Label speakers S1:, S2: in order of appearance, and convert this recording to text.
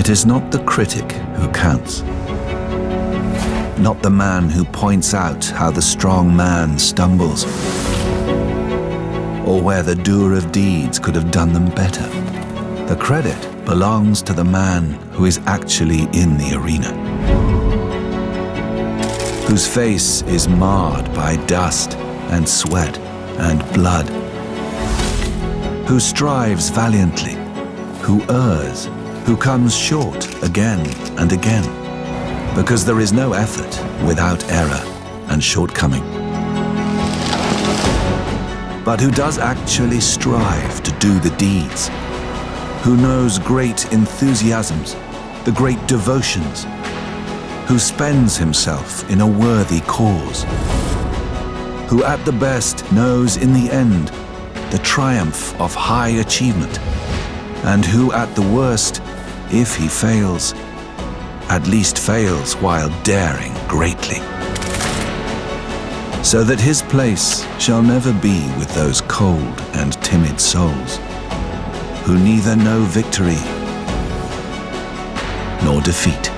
S1: It is not the critic who counts, not the man who points out how the strong man stumbles, or where the doer of deeds could have done them better. The credit belongs to the man who is actually in the arena, whose face is marred by dust and sweat and blood, who strives valiantly, who errs, who comes short again and again, because there is no effort without error and shortcoming, but who does actually strive to do the deeds, who knows great enthusiasms, the great devotions, who spends himself in a worthy cause, who at the best knows in the end the triumph of high achievement, and who at the worst, if he fails, at least fails while daring greatly, so that his place shall never be with those cold and timid souls, who neither know victory nor defeat.